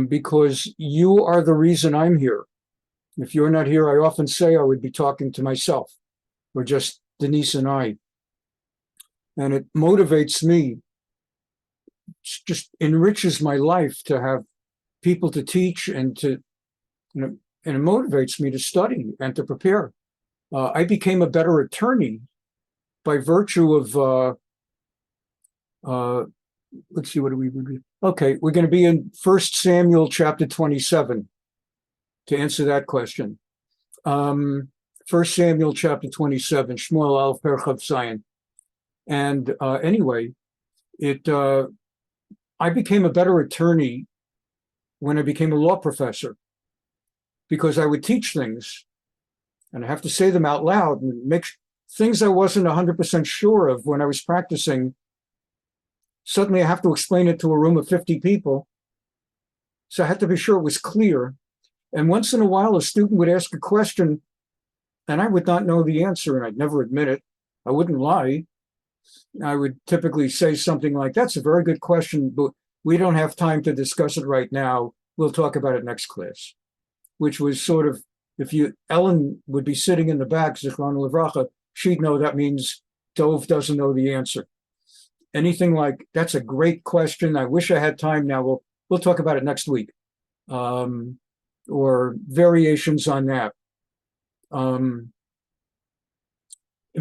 because you are the reason I'm here. If you're not here, I often say I would be talking to myself, or just Denise and I. And it motivates me, just enriches my life to have people to teach and to, and it motivates me to study and to prepare. I became a better attorney by virtue of, let's see, what do we do? Okay, we're going to be in 1 Samuel chapter 27 to answer that question. 1 Samuel chapter 27, Shmuel Aleph Perchav Zion. And anyway, I became a better attorney when I became a law professor, because I would teach things and I have to say them out loud and make things I wasn't 100% sure of when I was practicing. Suddenly I have to explain it to a room of 50 people. So I had to be sure it was clear. And once in a while, a student would ask a question and I would not know the answer, and I'd never admit it. I wouldn't lie. I would typically say something like, that's a very good question, but we don't have time to discuss it right now. We'll talk about it next class, which was sort of, Ellen would be sitting in the back, Zichron Levracha, she'd know that means Dov doesn't know the answer. Anything like, that's a great question, I wish I had time now, we'll talk about it next week. Or variations on that. It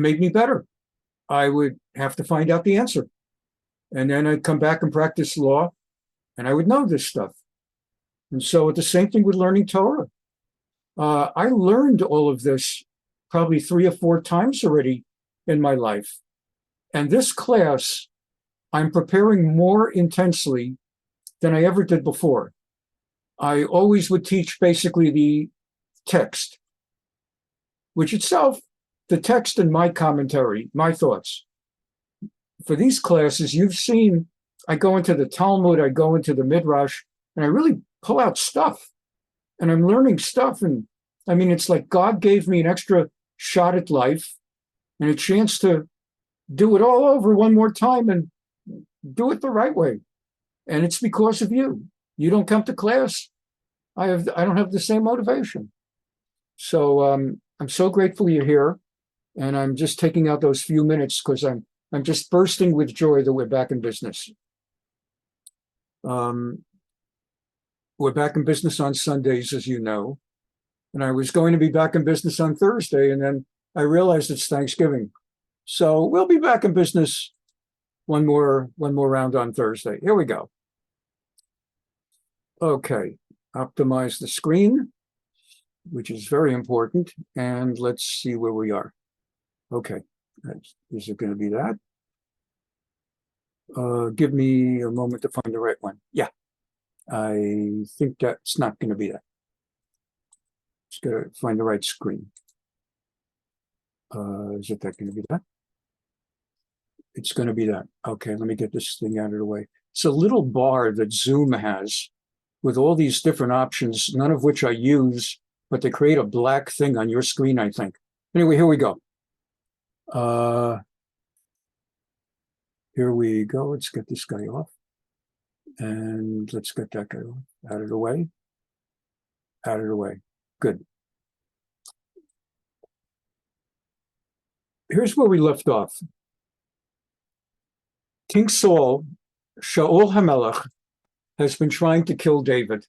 made me better. I would have to find out the answer. And then I'd come back and practice law, and I would know this stuff. And so it's the same thing with learning Torah. I learned all of this probably 3 or 4 times already in my life. And this class, I'm preparing more intensely than I ever did before. I always would teach basically the text, which itself, the text and my commentary, my thoughts. For these classes, you've seen, I go into the Talmud, I go into the Midrash, and I really pull out stuff. And I'm learning stuff. And I mean, it's like God gave me an extra shot at life and a chance to do it all over one more time and do it the right way. And it's because of you. You don't come to class, I don't have the same motivation. So I'm so grateful you're here. And I'm just taking out those few minutes because I'm just bursting with joy that we're back in business. We're back in business on Sundays, as you know. And I was going to be back in business on Thursday, and then I realized it's Thanksgiving. So we'll be back in business one more round on Thursday. Here we go. Okay, optimize the screen, which is very important. And let's see where we are. Okay, is it going to be that? Give me a moment to find the right one. Yeah, I think that's not going to be that. Just got to find the right screen. Is it that going to be that? It's going to be that. Okay, let me get this thing out of the way. It's a little bar that Zoom has with all these different options, none of which I use, but they create a black thing on your screen, I think. Anyway, here we go. Here we go. Let's get this guy off. And let's get that guy out of the way. Out of the way. Good. Here's where we left off. King Saul, Shaul HaMelech, has been trying to kill David.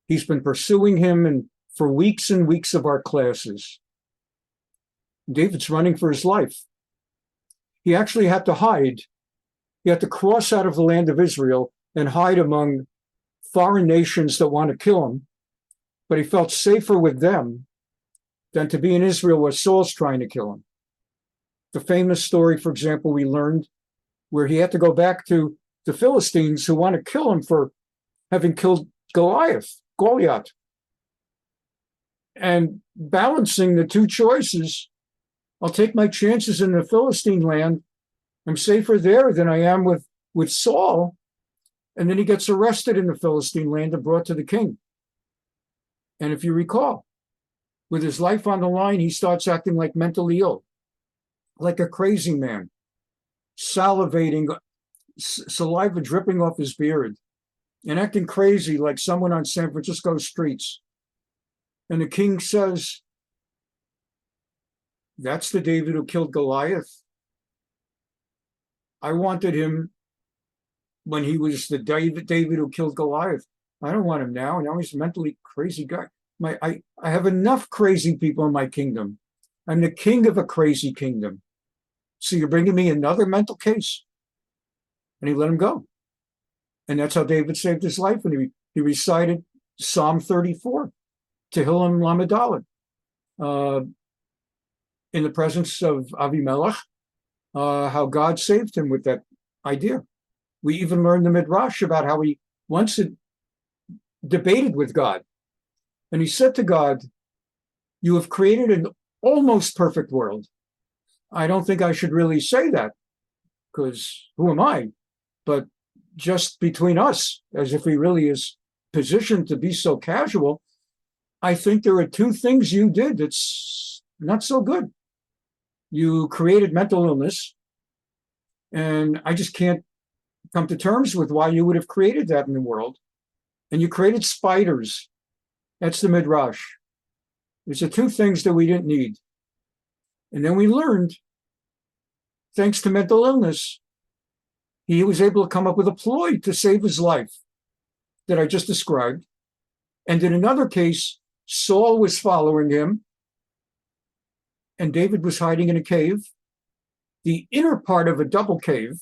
He's been pursuing him and for weeks and weeks of our classes. David's running for his life. He actually had to hide. He had to cross out of the land of Israel and hide among foreign nations that want to kill him. But he felt safer with them than to be in Israel where Saul's trying to kill him. The famous story, for example, we learned where he had to go back to the Philistines who want to kill him for having killed Goliath. And balancing the two choices, I'll take my chances in the Philistine land. I'm safer there than I am with Saul. And then he gets arrested in the Philistine land and brought to the king. And if you recall, with his life on the line, he starts acting like mentally ill, like a crazy man, salivating, saliva dripping off his beard. and acting crazy like someone on San Francisco streets. And the king says, that's the David who killed Goliath. I wanted him when he was the David who killed Goliath. I don't want him now. Now he's a mentally crazy guy. I have enough crazy people in my kingdom. I'm the king of a crazy kingdom. So you're bringing me another mental case. And he let him go. And that's how David saved his life. And he recited Psalm 34, Tehillim Lamed Daled, in the presence of Avimelech, how God saved him with that idea. We even learned the Midrash about how he once had debated with God. And he said to God, you have created an almost perfect world. I don't think I should really say that, because who am I? But just between us, as if he really is positioned to be so casual, I think there are two things you did that's not so good. You created mental illness, and I just can't come to terms with why you would have created that in the world. And you created spiders. That's the Midrash. There's the two things that we didn't need. And then we learned, thanks to mental illness, he was able to come up with a ploy to save his life that I just described. And in another case, Saul was following him, and David was hiding in a cave, the inner part of a double cave.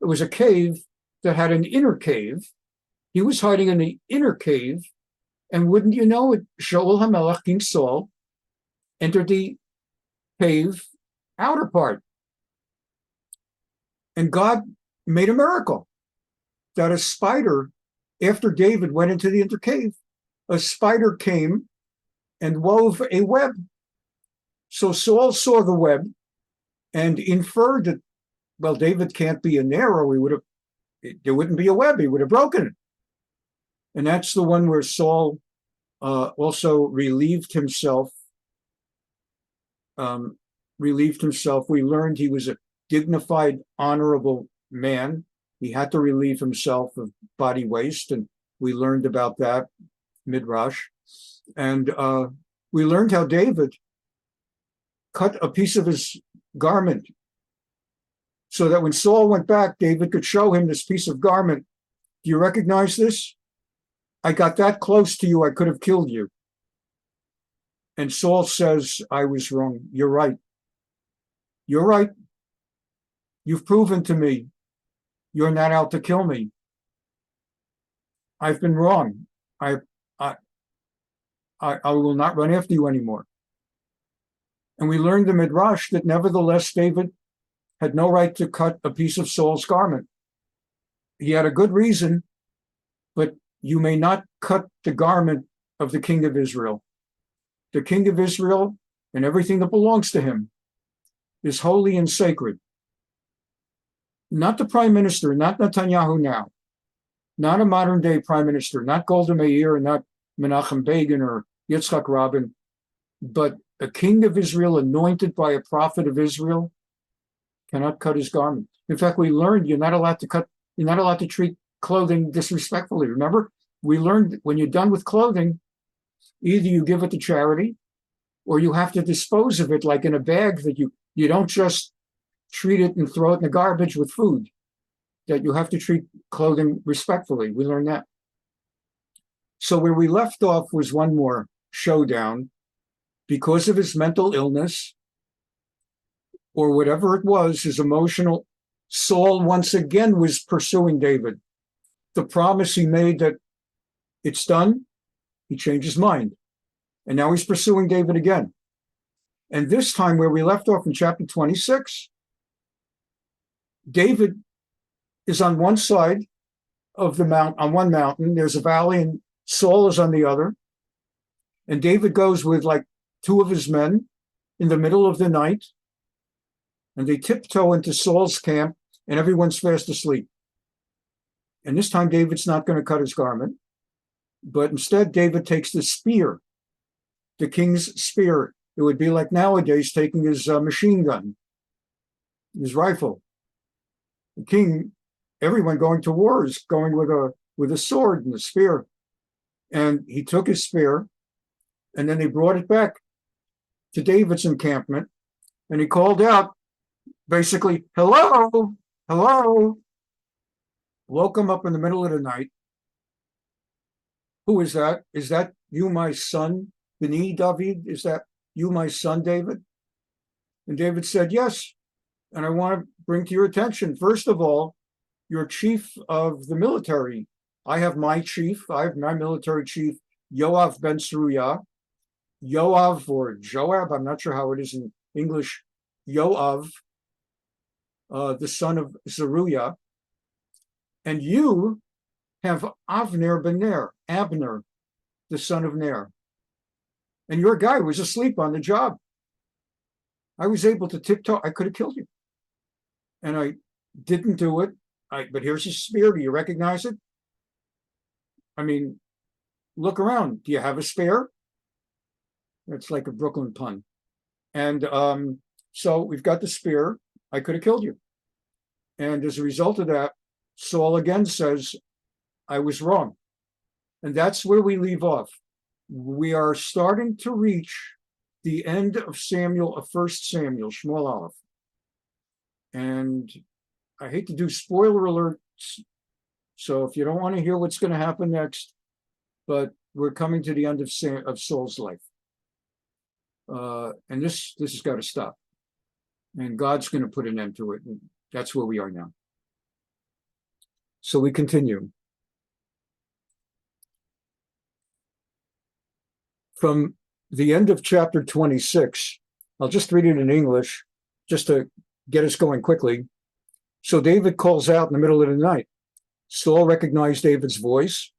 It was a cave that had an inner cave. He was hiding in the inner cave, and wouldn't you know it, Shaul HaMelech, King Saul, entered the cave outer part. And God made a miracle that a spider, after David went into the inner cave, a spider came and wove a web. So Saul saw the web and inferred that, well, David can't be in there, or there wouldn't be a web. He would have broken it. And that's the one where Saul also relieved himself. We learned he was a dignified, honorable man. He had to relieve himself of body waste, and we learned about that, Midrash. And we learned how David cut a piece of his garment so that when Saul went back, David could show him this piece of garment. Do you recognize this? I got that close to you, I could have killed you. And Saul says, I was wrong. You're right. You're right. You've proven to me you're not out to kill me. I've been wrong. I will not run after you anymore. And we learned the Midrash that nevertheless David had no right to cut a piece of Saul's garment. He had a good reason, but you may not cut the garment of the king of Israel. The king of Israel and everything that belongs to him is holy and sacred. Not the prime minister, not Netanyahu now, not a modern day prime minister, not Golda Meir, not Menachem Begin or Yitzhak Rabin, but a king of Israel anointed by a prophet of Israel cannot cut his garment. In fact, we learned you're not allowed to treat clothing disrespectfully. Remember, we learned when you're done with clothing, either you give it to charity or you have to dispose of it like in a bag, that you don't just treat it and throw it in the garbage with food, that you have to treat clothing respectfully. We learned that. So where we left off was one more showdown. Because of his mental illness, or whatever it was, his emotional, Saul once again was pursuing David. The promise he made that it's done, he changed his mind. And now he's pursuing David again. And this time, where we left off in chapter 26, David is on one side of the mount, on one mountain, there's a valley, and Saul is on the other. And David goes with like two of his men in the middle of the night, and they tiptoe into Saul's camp, and everyone's fast asleep. And this time, David's not going to cut his garment, but instead, David takes the spear, the king's spear. It would be like nowadays taking his machine gun, his rifle. The king, everyone going to war is going with a with a sword and a spear. And he took his spear, and then they brought it back to David's encampment, and he called out, basically, hello, hello, woke him up in the middle of the night. Who is that? Is that you, my son, Beni David? Is that you, my son, David? And David said, yes. And I want to bring to your attention, first of all, your chief of the military. I have my chief. I have my military chief, Yoav ben Zeruiah. Yoav or Joab, I'm not sure how it is in English. Yoav, the son of Zeruiah. And you have Avner ben Ner, Abner, the son of Ner. And your guy was asleep on the job. I was able to tiptoe. I could have killed you. And I didn't do it. But here's his spear. Do you recognize it? I mean, look around. Do you have a spear? It's like a Brooklyn pun. And so we've got the spear. I could have killed you. And as a result of that, Saul again says, I was wrong. And that's where we leave off. We are starting to reach the end of Samuel, of 1 Samuel, Shmuel Aleph. And I hate to do spoiler alerts, so if you don't want to hear what's going to happen next, but we're coming to the end of Saul's life. And this has got to stop. And God's going to put an end to it. And that's where we are now. So we continue. From the end of chapter 26, I'll just read it in English, just to get us going quickly. So David calls out in the middle of the night. Saul recognized David's voice,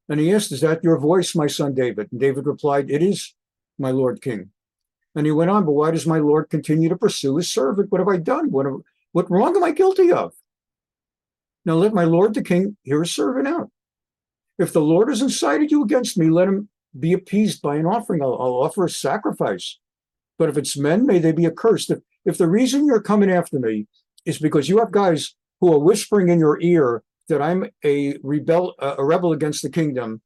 and he asked, is that your voice, my son David? And David replied, it is, my Lord King. And he went on, but why does my Lord continue to pursue his servant? What have I done? What wrong am I guilty of? Now let my Lord the King hear his servant out. If the Lord has incited you against me, let him be appeased by an offering. I'll offer a sacrifice. But if it's men, may they be accursed. If the reason you're coming after me is because you have guys who are whispering in your ear that I'm a rebel against the kingdom,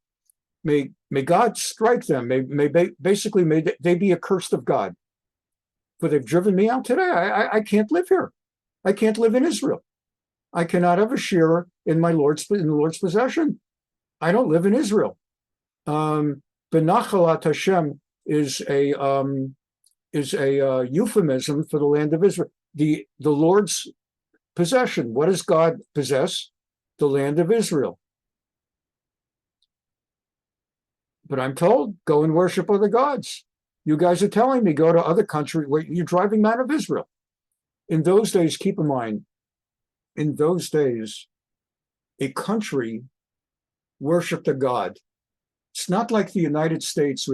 may God strike them. May they be accursed of God. For they've driven me out today. I can't live here. I can't live in Israel. I cannot have a share in the Lord's possession. I don't live in Israel. Benachalat Hashem is a euphemism for the land of Israel. The Lord's possession. What does God possess? The land of Israel. But I'm told, go and worship other gods. You guys are telling me go to other countries where you're driving me out of Israel. In those days, keep in mind, in those days, a country worshipped a god. It's not like the United States.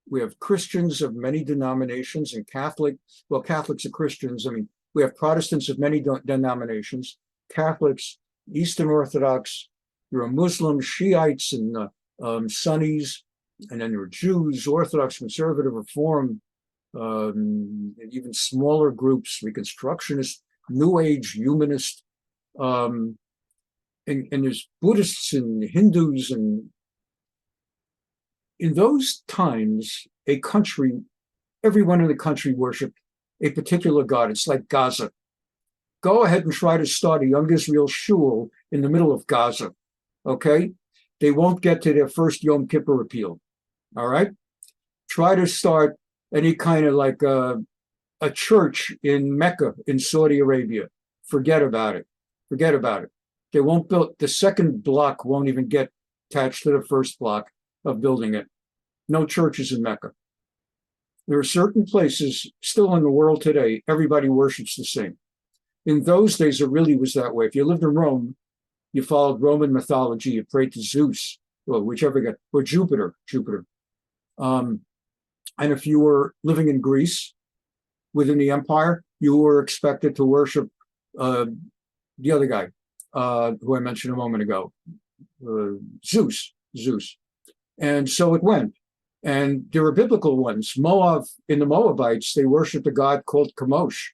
We have Christians of many denominations and Catholics are Christians. I mean, we have Protestants of many denominations, Catholics, Eastern Orthodox, there are Muslims, Shiites, and Sunnis, and then there are Jews, Orthodox, Conservative, Reform, even smaller groups, Reconstructionist, New Age, Humanist, and there's Buddhists and Hindus. And in those times, a country, everyone in the country worshiped a particular god. It's like Gaza. Go ahead and try to start a Young Israel shul in the middle of Gaza, okay? They won't get to their first Yom Kippur appeal, all right? Try to start any kind of like a church in Mecca in Saudi Arabia. Forget about it. Forget about it. They won't build, the second block won't even get attached to the first block of building it. No churches in Mecca. There are certain places still in the world today, everybody worships the same. In those days, it really was that way. If you lived in Rome, you followed Roman mythology, you prayed to Zeus, or whichever god, or Jupiter. And if you were living in Greece, within the empire, you were expected to worship the other guy, who I mentioned a moment ago, Zeus. And so it went. And there are biblical ones. Moab, in the Moabites, they worshiped a god called Chemosh.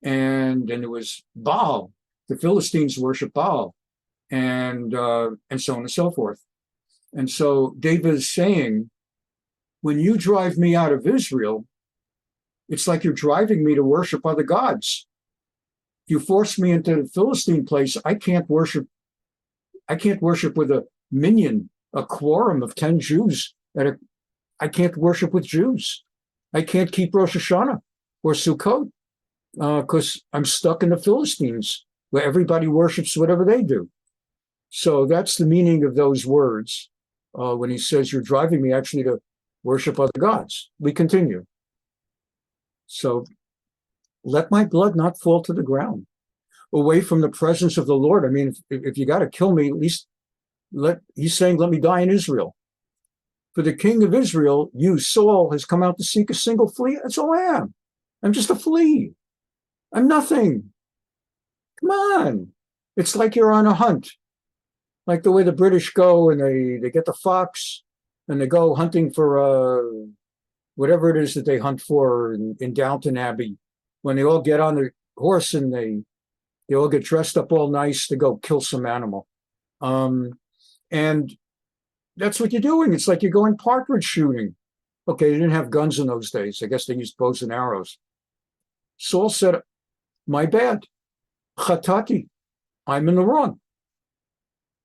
And it was Baal. The Philistines worshiped Baal. and so on and so forth. And so David is saying, when you drive me out of Israel, it's like you're driving me to worship other gods. If you force me into the Philistine place, I can't worship with a minion, a quorum of 10 Jews. I can't worship with Jews. I can't keep Rosh Hashanah or Sukkot because I'm stuck in the Philistines where everybody worships whatever they do. So that's the meaning of those words when he says you're driving me actually to worship other gods. We continue. So let my blood not fall to the ground, away from the presence of the Lord. I mean, if you got to kill me, at least he's saying, let me die in Israel. For the king of Israel, you, Saul, has come out to seek a single flea. That's all I am. I'm just a flea. I'm nothing. Come on. It's like you're on a hunt. Like the way the British go and they get the fox and they go hunting for whatever it is that they hunt for in Downton Abbey. When they all get on the horse and they all get dressed up all nice to go kill some animal. And that's what you're doing. It's like you're going partridge shooting. Okay, they didn't have guns in those days. I guess they used bows and arrows. Saul said, my bad. Chatati. I'm in the wrong.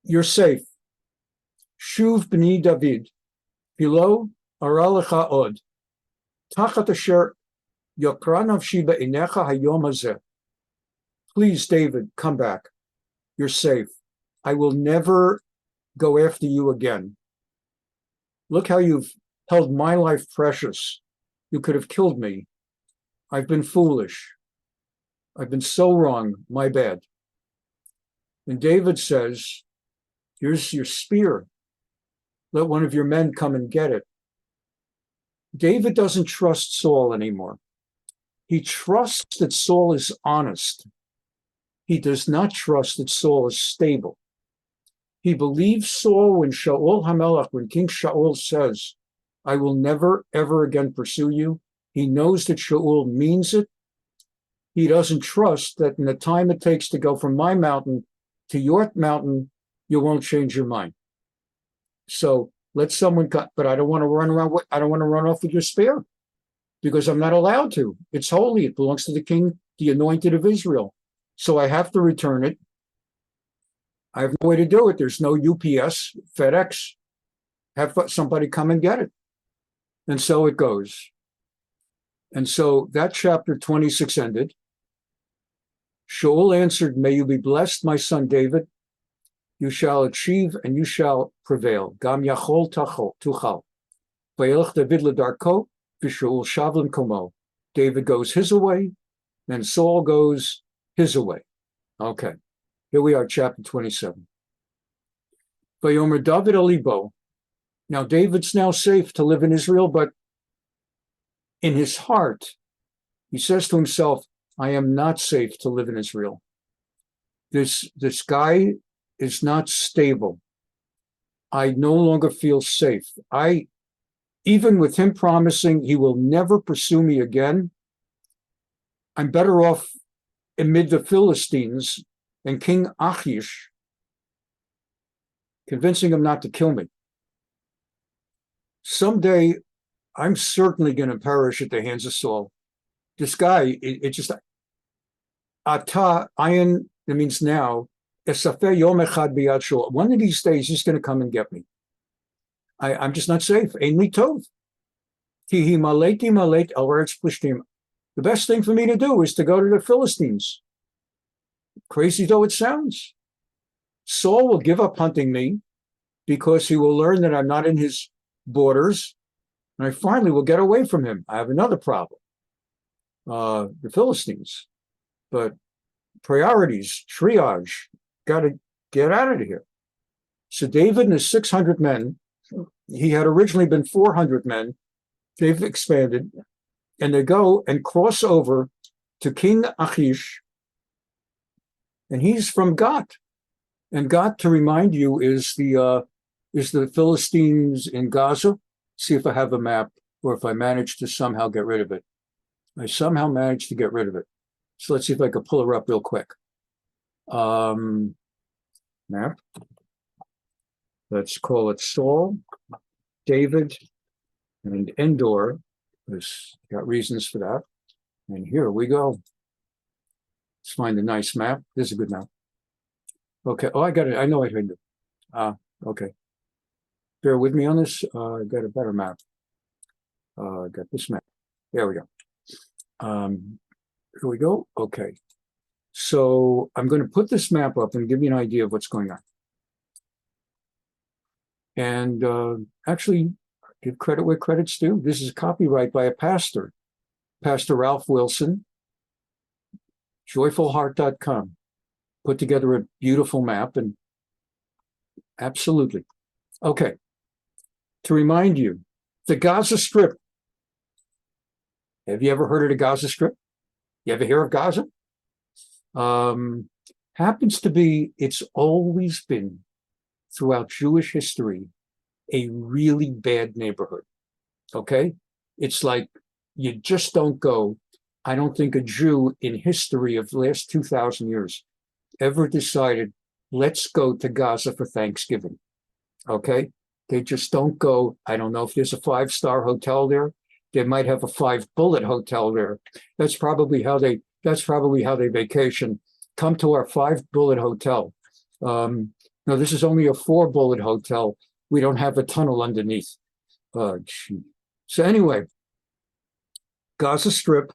You're safe. Shuv b'ni David. Pilo aralecha od. Tachat asher yokra nafshi be'inecha hayom hazeh. Please, David, come back. You're safe. I will never go after you again. Look how you've held my life precious. You could have killed me. I've been foolish. I've been so wrong. My bad. And David says, here's your spear. Let one of your men come and get it. David doesn't trust Saul anymore. He trusts that Saul is honest. He does not trust that Saul is stable. He believes Saul when Shaul HaMelech, when King Shaul says, I will never, ever again pursue you. He knows that Shaul means it. He doesn't trust that in the time it takes to go from my mountain to your mountain, you won't change your mind. So let someone cut, but I don't want to run around. I don't want to run off with your spear because I'm not allowed to. It's holy. It belongs to the king, the anointed of Israel. So I have to return it. I have no way to do it. There's no UPS, FedEx. Have somebody come and get it. And so it goes. And so that chapter 26 ended. Shaul answered, may you be blessed, my son David. You shall achieve and you shall prevail. Gam yachol tuchal. Vayelech David ledarko, v'Shaul shav l'mkomo. David goes his way, and Saul goes his way. Okay, here we are, chapter 27. Vayomer David alibo. Now David's now safe to live in Israel, but in his heart, he says to himself, I am not safe to live in Israel. This guy is not stable. I no longer feel safe. Even with him promising he will never pursue me again, I'm better off amid the Philistines and King Achish convincing him not to kill me. Someday, I'm certainly going to perish at the hands of Saul. This guy, it just, ata, ayin, it means now, esafeh yom echad biyad Shaul. One of these days, he's going to come and get me. I'm just not safe. Ein li tov. Tihi maleti malet al eretz plishtim. The best thing for me to do is to go to the Philistines. Crazy though it sounds. Saul will give up hunting me because he will learn that I'm not in his borders, and I finally will get away from him. I have another problem. The Philistines. But priorities, triage, got to get out of here. So David and his 600 men, he had originally been 400 men, they've expanded, and they go and cross over to King Achish, and he's from Gath. And Gath, to remind you, is the Philistines in Gaza. See if I have a map, or if I manage to somehow get rid of it. I somehow managed to get rid of it. So let's see if I can pull her up real quick. map. Let's call it Saul, David, and Endor. There's got reasons for that. And here we go. Let's find a nice map. This is a good map. Okay. Oh, I got it. I know I heard it. Okay. Bear with me on this. I got a better map. I got this map. There we go. Here we go. Okay. So I'm going to put this map up and give you an idea of what's going on. And actually, give credit where credit's due. This is a copyright by a pastor, Pastor Ralph Wilson, joyfulheart.com. Put together a beautiful map, and absolutely. Okay. To remind you, the Gaza Strip. Have you ever heard of the Gaza Strip? You ever hear of Gaza? Happens to be, it's always been, throughout Jewish history, a really bad neighborhood. Okay? It's like you just don't go. I don't think a Jew in history of the last 2,000 years ever decided, let's go to Gaza for Thanksgiving. Okay? They just don't go. I don't know if there's a 5-star hotel there. They might have a 5-bullet hotel there. That's probably how they vacation. Come to our 5-bullet hotel. No, this is only a 4-bullet hotel. We don't have a tunnel underneath. So anyway, Gaza Strip,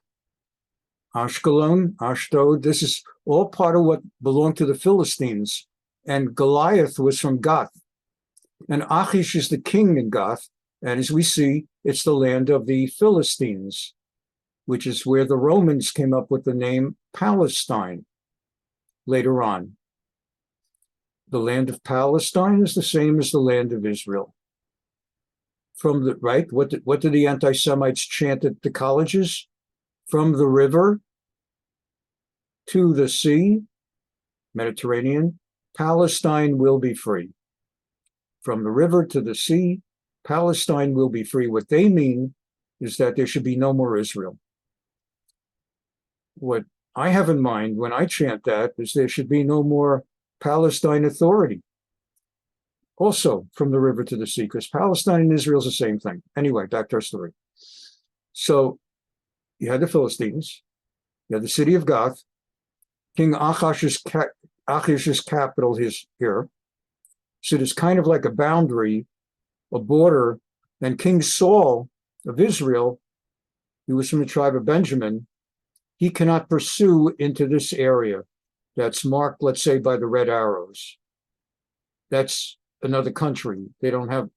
Ashkelon, Ashdod, this is all part of what belonged to the Philistines. And Goliath was from Gath. And Achish is the king in Gath. And as we see, it's the land of the Philistines, which is where the Romans came up with the name Palestine later on. The land of Palestine is the same as the land of Israel. From the right, what did the anti-Semites chant at the colleges? From the river to the sea, Mediterranean, Palestine will be free. From the river to the sea, Palestine will be free. What they mean is that there should be no more Israel. What I have in mind when I chant that is there should be no more Palestine Authority. Also from the river to the sea, because Palestine and Israel is the same thing. Anyway, back to our story. So you had the Philistines, you had the city of Gath, King Achish's capital is here. So it's kind of like a boundary, a border. And King Saul of Israel, who was from the tribe of Benjamin, he cannot pursue into this area that's marked, let's say, by the red arrows. That's another country. They don't have,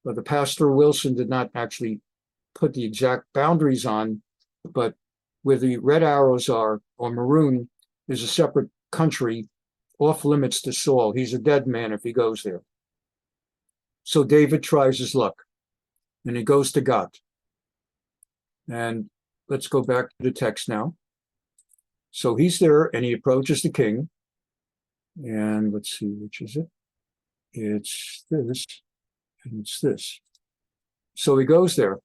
but the Pastor Wilson did not actually put the exact boundaries on, but where the red arrows are, or maroon, is a separate country off limits to Saul. He's a dead man if he goes there. So David tries his luck, and he goes to Gath. And let's go back to the text now. So he's there, and he approaches the king. And let's see, which is it? It's this, and it's this. So he goes there.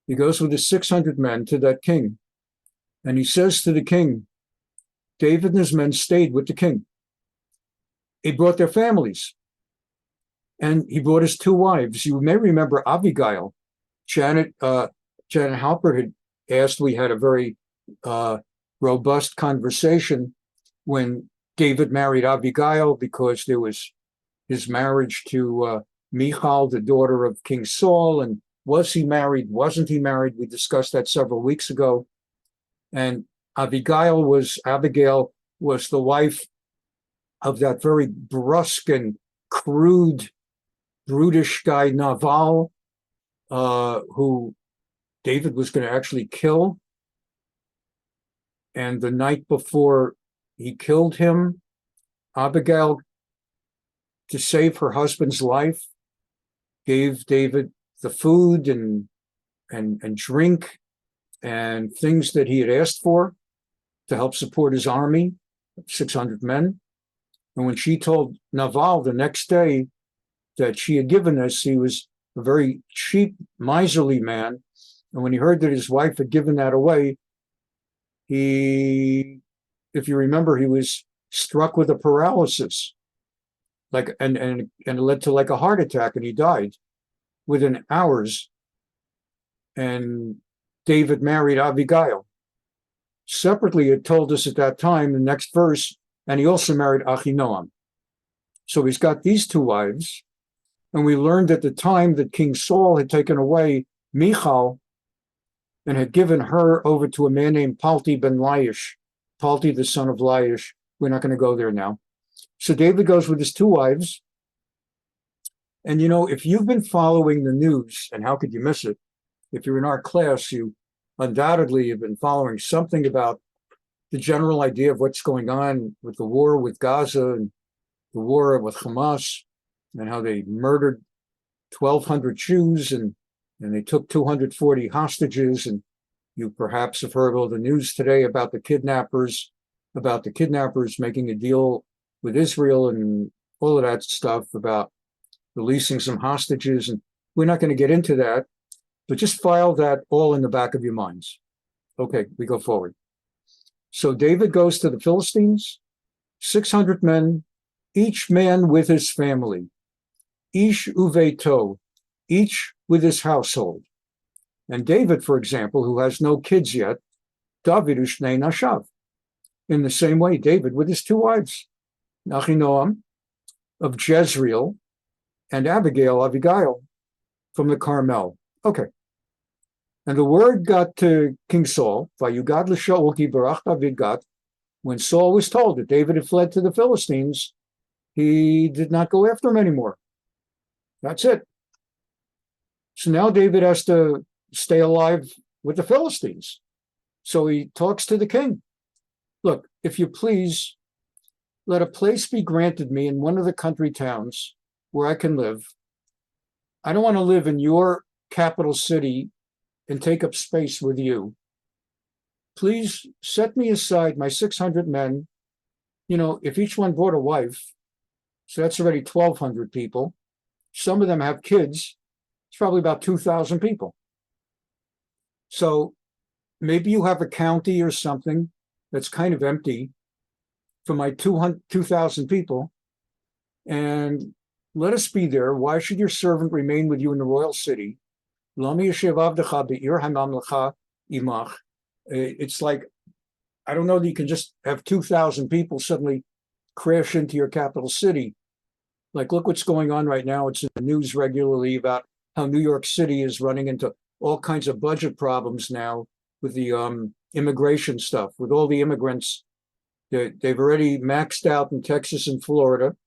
He goes with his 600 men to that king. And he says to the king, David and his men stayed with the king. He brought their families. And he brought his 2 wives. You may remember Abigail. Janet Halpert had asked, we had a very robust conversation when David married Abigail, because there was his marriage to Michal, the daughter of King Saul. And was he married? Wasn't he married? We discussed that several weeks ago. And Abigail was the wife of that very brusque and crude, brutish guy, Nabal, who David was going to actually kill. And the night before he killed him, Abigail, to save her husband's life, gave David the food and drink and things that he had asked for to help support his army of 600 men. And when she told Nabal the next day that she had given this, he was a very cheap, miserly man. And when he heard that his wife had given that away, he, if you remember, he was struck with a paralysis. and it led to like a heart attack, and he died within hours. And David married Abigail. Separately, it told us at that time, the next verse, and he also married Achinoam. So he's got these two wives, and we learned at the time that King Saul had taken away Michal and had given her over to a man named Palti ben Laish, Palti the son of Laish. We're not going to go there now. So David goes with his two wives. And you know, if you've been following the news, and how could you miss it? If you're in our class, you undoubtedly have been following something about the general idea of what's going on with the war with Gaza and the war with Hamas, and how they murdered 1,200 Jews and they took 240 hostages. And you perhaps have heard all the news today about the kidnappers making a deal with Israel and all of that stuff about releasing some hostages. And we're not going to get into that, but just file that all in the back of your minds. Okay, we go forward. So David goes to the Philistines, 600 men, each man with his family, ish uveito, each with his household. And David, for example, who has no kids yet, David ushnei nashav. In the same way, David with his two wives, Achinoam of Jezreel and Abigail from the Carmel. Okay. And the word got to King Saul, Vayugad l'Shaul ki barach David Gath. When Saul was told that David had fled to the Philistines, he did not go after him anymore. That's it. So now David has to stay alive with the Philistines. So he talks to the king. Look, if you please, let a place be granted me in one of the country towns where I can live. I don't want to live in your capital city and take up space with you. Please set me aside my 600 men. You know, if each one brought a wife, so that's already 1,200 people. Some of them have kids. It's probably about 2,000 people. So maybe you have a county or something that's kind of empty for my 2,000 people, and let us be there. Why should your servant remain with you in the royal city? It's like, I don't know that you can just have 2,000 people suddenly crash into your capital city. Like, look what's going on right now. It's in the news regularly about how New York City is running into all kinds of budget problems now with the immigration stuff, with all the immigrants. They've already maxed out in Texas and Florida.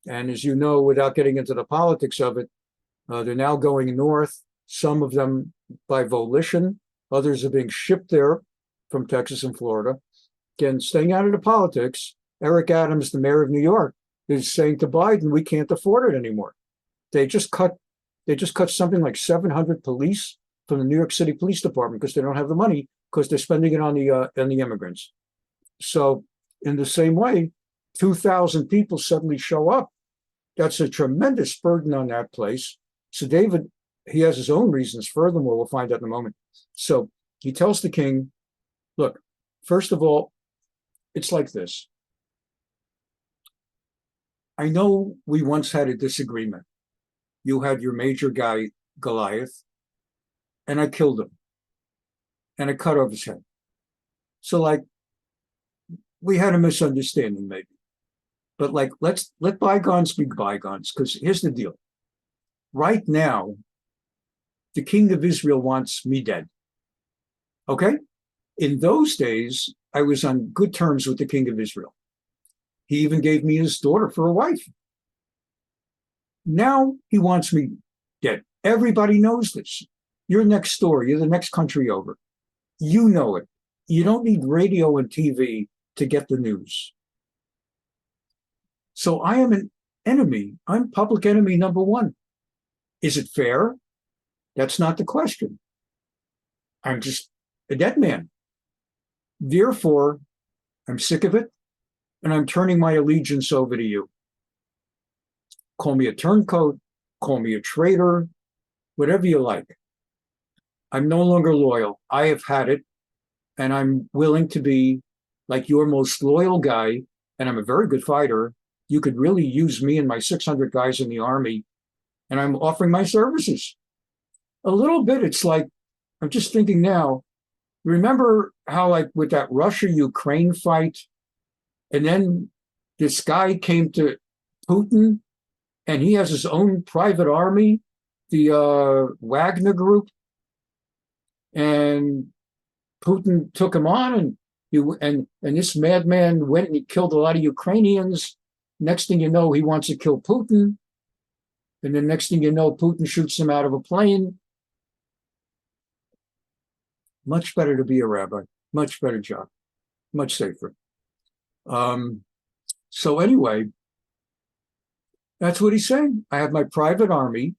And as you know, without getting into the politics of it, they're now going north, some of them by volition. Others are being shipped there from Texas and Florida. Again, staying out of the politics, Eric Adams, the mayor of New York, is saying to Biden, we can't afford it anymore. They just cut something like 700 police from the New York City Police Department because they don't have the money, because they're spending it on the immigrants. So in the same way, 2,000 people suddenly show up. That's a tremendous burden on that place. So David, he has his own reasons. Furthermore, we'll find out in a moment. So he tells the king, look, first of all, it's like this. I know we once had a disagreement. You had your major guy, Goliath, and I killed him. And I cut off his head. So like, we had a misunderstanding maybe. But like, let's let bygones be bygones, because here's the deal. Right now, the king of Israel wants me dead. Okay? In those days, I was on good terms with the king of Israel. He even gave me his daughter for a wife. Now he wants me dead. Everybody knows this. You're next door. You're the next country over. You know it. You don't need radio and TV to get the news. So I am an enemy. I'm public enemy number one. Is it fair? That's not the question. I'm just a dead man. Therefore, I'm sick of it, and I'm turning my allegiance over to you. Call me a turncoat, call me a traitor, whatever you like. I'm no longer loyal. I have had it, and I'm willing to be like your most loyal guy, and I'm a very good fighter, you could really use me and my 600 guys in the army, and I'm offering my services. A little bit, it's like, I'm just thinking now, remember how like with that Russia-Ukraine fight, and then this guy came to Putin, and he has his own private army, the Wagner group, and Putin took him on, and this madman went and he killed a lot of Ukrainians. Next thing you know, he wants to kill Putin, and then next thing you know, Putin shoots him out of a plane. Much better to be a rabbi, much better job, much safer. So anyway, that's what he's saying. I have my private army,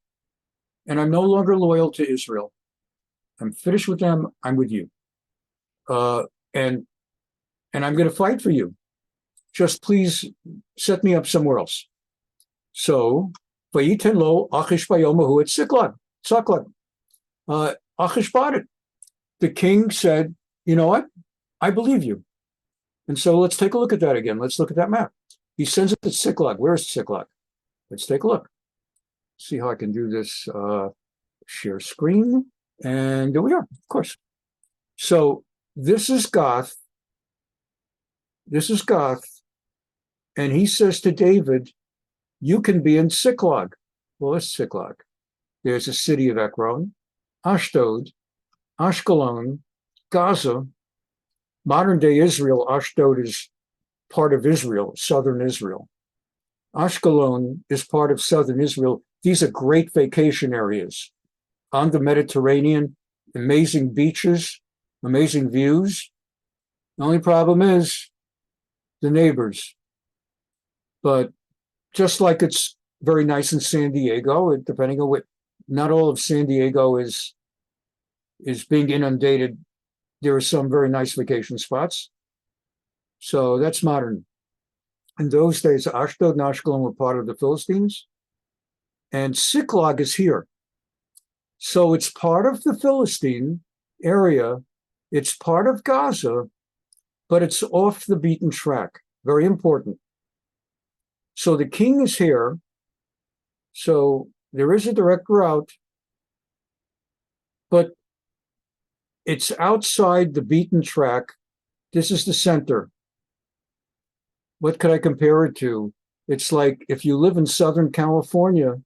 and I'm no longer loyal to Israel. I'm finished with them. I'm with you, and I'm going to fight for you. Just please set me up somewhere else. So, Vayiten lo Achish bayomahu at Tziklag. Achish bought it. The king said, "You know what? I believe you." And so let's take a look at that again. Let's look at that map. He sends it to Tziklag. Where is Tziklag? Let's take a look. See how I can do this. Share screen. And there we are, of course. So this is Gath. This is Gath. And he says to David, you can be in Tziklag. Well, it's Tziklag. There's a city of Ekron, Ashdod, Ashkelon, Gaza. Modern day Israel, Ashdod is part of Israel, southern Israel. Ashkelon is part of southern Israel. These are great vacation areas on the Mediterranean, amazing beaches, amazing views. The only problem is the neighbors. But just like it's very nice in San Diego, depending on what, not all of San Diego is being inundated. There are some very nice vacation spots. So that's modern. In those days, Ashdod and Ashkelon were part of the Philistines, and Tziklag is here. So it's part of the Philistine area. It's part of Gaza, but it's off the beaten track. Very important. So the king is here. So there is a direct route, but it's outside the beaten track. This is the center. What could I compare it to? It's like if you live in Southern California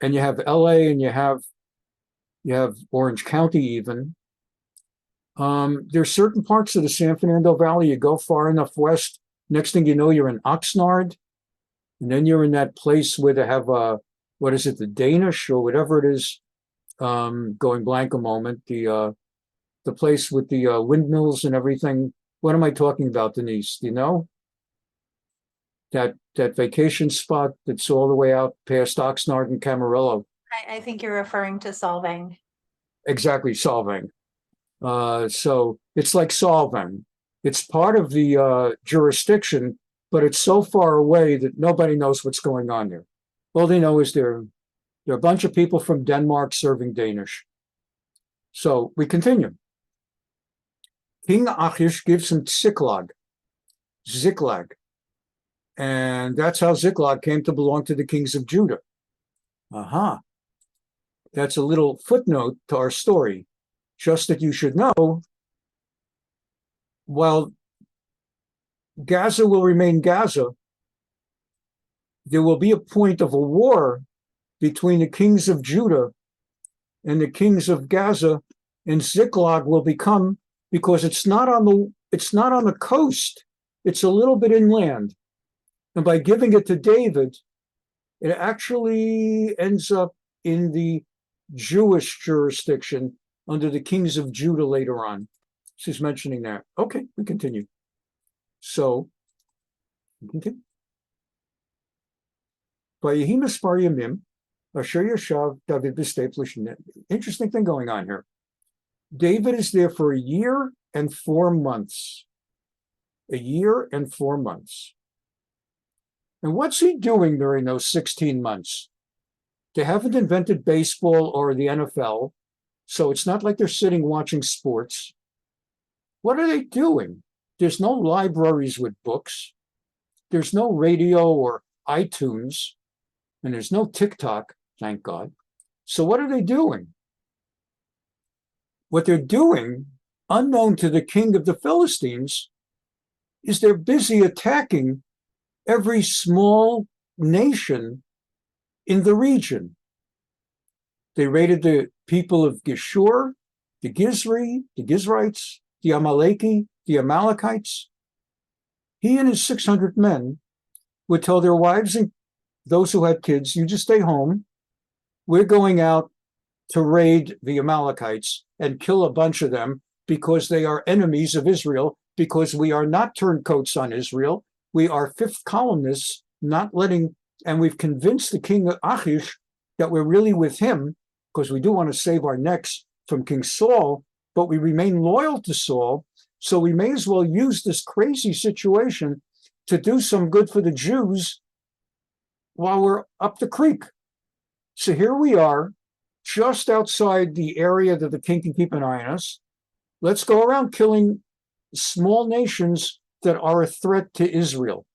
and you have LA and you have Orange County even. There's certain parts of the San Fernando Valley, you go far enough west, next thing you know, you're in Oxnard, and then you're in that place where they have, what is it, the Danish or whatever it is, going blank a moment, the place with the windmills and everything. What am I talking about, Denise? Do you know? That vacation spot that's all the way out past Oxnard and Camarillo. I think you're referring to Solvang. Exactly, Solvang. So it's like Solvang. It's part of the jurisdiction, but it's so far away that nobody knows what's going on there. All they know is there are a bunch of people from Denmark serving Danish. So we continue. King Achish gives him Tziklag. And that's how Tziklag came to belong to the kings of Judah. Aha. That's a little footnote to our story. Just that you should know, while Gaza will remain Gaza, there will be a point of a war between the kings of Judah and the kings of Gaza, and Tziklag will become, because it's not on the coast, it's a little bit inland. And by giving it to David, it actually ends up in the Jewish jurisdiction under the kings of Judah later on. She's mentioning that. Okay, we continue. So, we continue. Interesting thing going on here. David is there for a year and 4 months. A year and 4 months. And what's he doing during those 16 months? They haven't invented baseball or the NFL, so it's not like they're sitting watching sports. What are they doing? There's no libraries with books. there's no radio or iTunes, and there's no TikTok, thank God. So what are they doing? What they're doing, unknown to the king of the Philistines, is they're busy attacking every small nation in the region. They raided the people of Geshur, the Gizri, the Gizrites, the the Amalekites. He and his 600 men would tell their wives and those who had kids, you just stay home. We're going out to raid the Amalekites and kill a bunch of them because they are enemies of Israel, because we are not turncoats on Israel. We are fifth columnists, not letting, and we've convinced the King Achish that we're really with him because we do want to save our necks from King Saul, but we remain loyal to Saul. So we may as well use this crazy situation to do some good for the Jews while we're up the creek. So here we are, just outside the area that the king can keep an eye on us. Let's go around killing small nations that are a threat to Israel.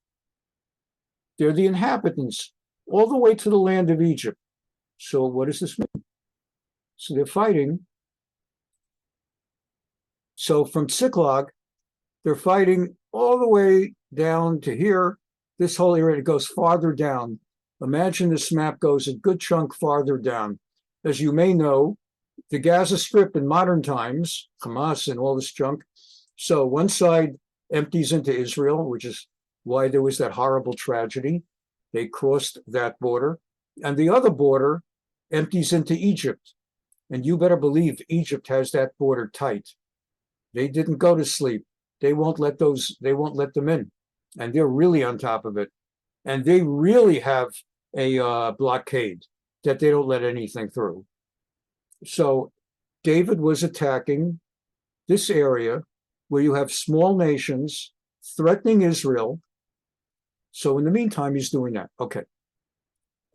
They're the inhabitants, all the way to the land of Egypt. So what does this mean? So they're fighting. So from Tziklag, they're fighting all the way down to here. This whole area goes farther down. Imagine this map goes a good chunk farther down. As you may know, the Gaza Strip in modern times, Hamas and all this junk. So one side empties into Israel, which is why there was that horrible tragedy. They crossed that border. And the other border empties into Egypt. And you better believe Egypt has that border tight. They didn't go to sleep. They won't let them in. And they're really on top of it. And they really have a blockade that they don't let anything through. So David was attacking this area where you have small nations threatening Israel. So in the meantime, he's doing that. Okay.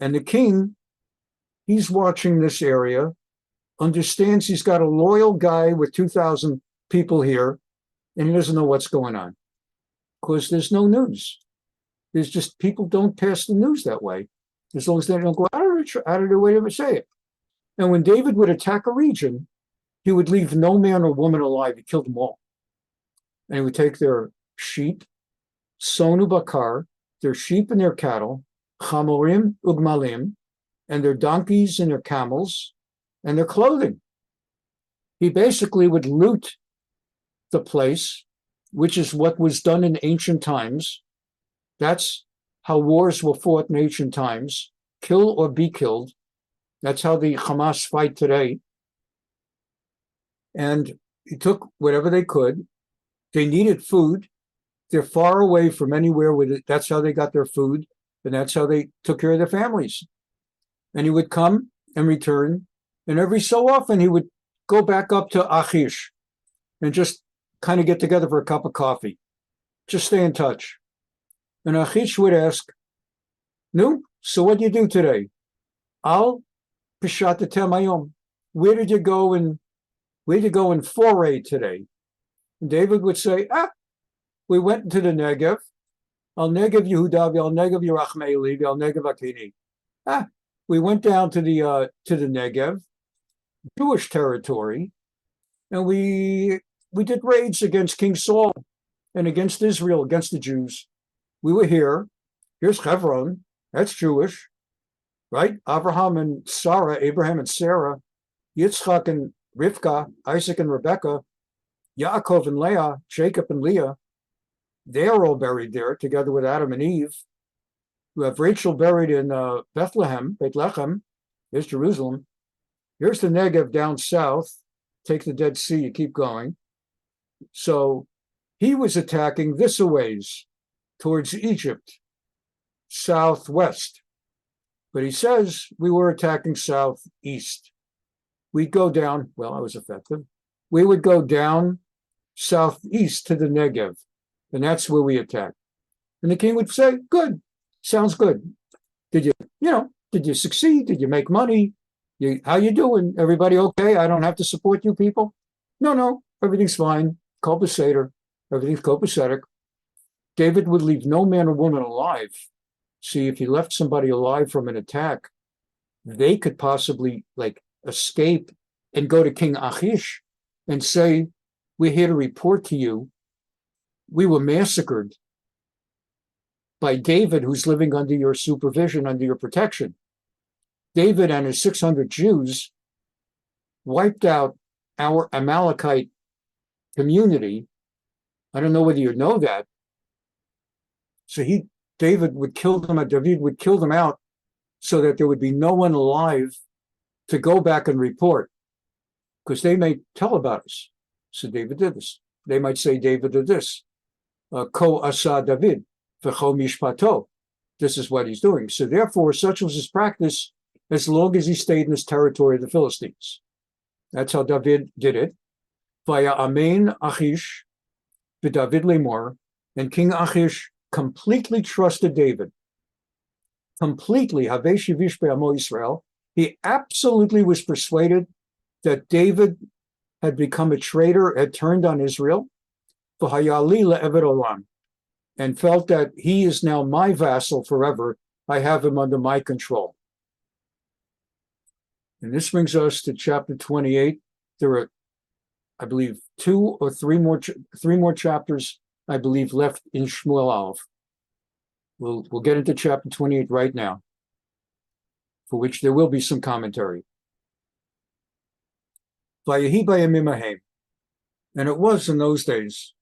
And the king, he's watching this area, understands he's got a loyal guy with 2,000 people here, and he doesn't know what's going on because there's no news. There's just people don't pass the news that way, as long as they don't go out of their way to say it. And when David would attack a region, he would leave no man or woman alive. He killed them all. And he would take their sheep, sonu bakar, their sheep and their cattle, chamorim ugmalim, and their donkeys and their camels, and their clothing. He basically would loot the place, which is what was done in ancient times. That's how wars were fought in ancient times, kill or be killed. That's how the Hamas fight today. And he took whatever they could. They needed food. They're far away from anywhere with it. That's how they got their food, and that's how they took care of their families. And he would come and return, and every so often he would go back up to Achish and just kind of get together for a cup of coffee. Just stay in touch. And Achish would ask, "No, so what do you do today? Al pishatetem hayom. Where did you go and foray today?" And David would say, we went into the Negev. Al Negev Yehuda, Al Negev Yerachmeeli, Al Negev Akini. We went down to the Negev, Jewish territory, and we did raids against King Saul and against Israel, against the Jews. We were here. Here's Hebron. That's Jewish, right? Abraham and Sarah, Yitzchak and Rivka, Isaac and Rebekah, Yaakov and Leah, Jacob and Leah. They are all buried there together with Adam and Eve. You have Rachel buried in Bethlehem, Beit Lechem. Here's Jerusalem. Here's the Negev down south. Take the Dead Sea, you keep going. So he was attacking this a ways towards Egypt, southwest. But he says we were attacking southeast. We'd go down, well, I was effective. We would go down southeast to the Negev, and that's where we attacked. And the king would say, good, sounds good. Did you succeed? Did you make money? How you doing? Everybody okay? I don't have to support you people? No, everything's fine. Copacetor, everything's copacetic. David would leave no man or woman alive. See, if he left somebody alive from an attack, they could possibly escape and go to King Achish and say, we're here to report to you, we were massacred by David, who's living under your supervision, under your protection. David and his 600 Jews wiped out our Amalekite community. I don't know whether you know that. So David would kill them out so that there would be no one alive to go back and report, because they may tell about us. So David did this. They might say David did this. Ko asa David, v'cho mishpato. This is what he's doing. So therefore, such was his practice as long as he stayed in his territory of the Philistines. That's how David did it. Vaya amen Achish, v'David lemor, and King Achish completely trusted David. Completely, Havesh Yivish be'amo Yisrael. He absolutely was persuaded that David had become a traitor, had turned on Israel, v'hayali le'eved olam, and felt that he is now my vassal forever. I have him under my control. And this brings us to chapter 28. There are, I believe, 2 or 3 more chapters, I believe, left in Shmuel Aleph. We'll get into chapter 28 right now, for which there will be some commentary. Vayehi bayamim hahem, and it was in those days.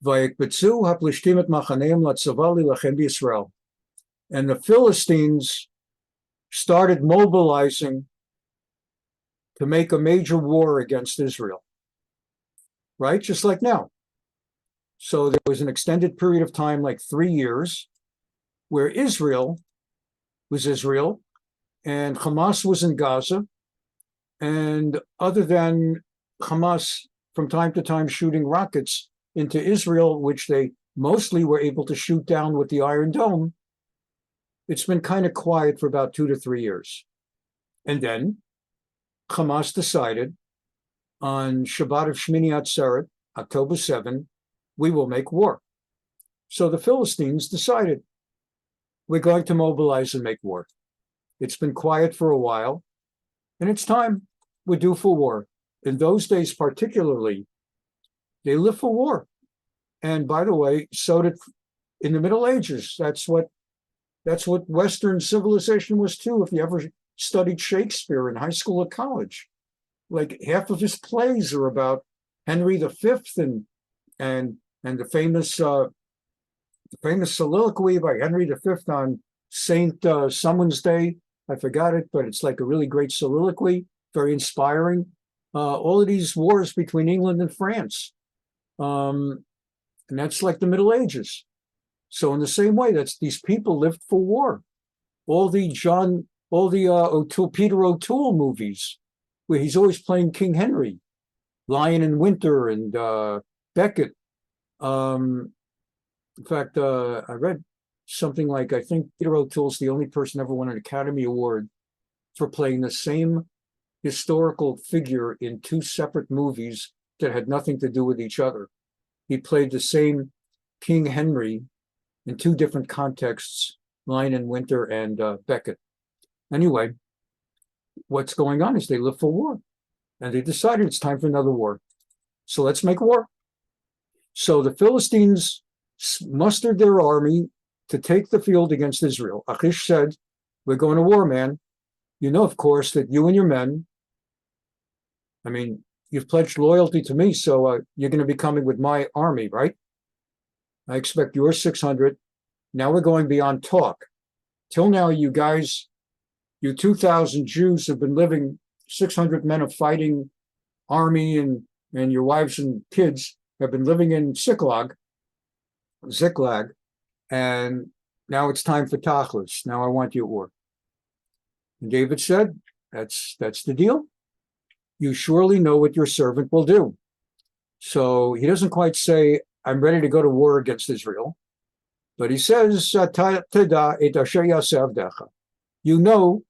Vayekbetzu haplishtim et machaneim latzava lilachem b'Yisrael, and the Philistines started mobilizing to make a major war against Israel. Right, just like now. So there was an extended period of time, like 3 years, where Israel was Israel, and Hamas was in Gaza, and other than Hamas from time to time shooting rockets into Israel, which they mostly were able to shoot down with the Iron Dome, it's been kind of quiet for about 2 to 3 years. And then Hamas decided on Shabbat of Shmini Atzeret, October 7, we will make war. So the Philistines decided, we're going to mobilize and make war. It's been quiet for a while, and it's time. We're due for war. In those days particularly, they lived for war. And by the way, so did in the Middle Ages. That's what Western civilization was too. If you ever studied Shakespeare in high school or college, like half of his plays are about Henry V and the famous soliloquy by Henry V on Saint someone's day. I forgot it, but it's like a really great soliloquy, very inspiring. All of these wars between England and France, and that's like the Middle Ages. So in the same way, these people lived for war. All the Peter O'Toole movies, where he's always playing King Henry, Lion in Winter, and Beckett. In fact, I read something like, I think Peter O'Toole's the only person ever won an Academy Award for playing the same historical figure in 2 separate movies that had nothing to do with each other. He played the same King Henry in 2 different contexts, Lion in Winter and Beckett. Anyway, what's going on is they live for war, and they decided it's time for another war. So let's make war. So the Philistines mustered their army to take the field against Israel. Achish said, we're going to war, man. You know, of course, that you and your men, I mean, you've pledged loyalty to me, so you're going to be coming with my army, right? I expect your 600. Now we're going beyond talk. Till now, you guys, you 2,000 Jews have been living, 600 men of fighting army, and your wives and kids have been living in Tziklag, and now it's time for Tachlis. Now I want you at war. And David said, that's the deal. You surely know what your servant will do. So he doesn't quite say, I'm ready to go to war against Israel, but he says, you know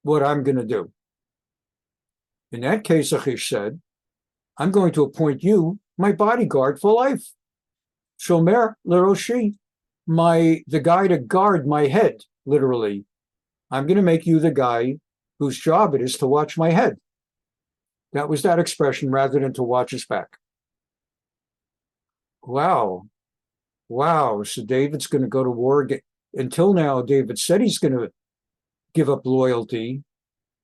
what I'm going to do. In that case, Achish said, I'm going to appoint you my bodyguard for life. Shomer Leroshi, the guy to guard my head, literally. I'm going to make you the guy whose job it is to watch my head. That was that expression rather than to watch his back. Wow. So David's going to go to war. Until now, David said he's going to give up loyalty,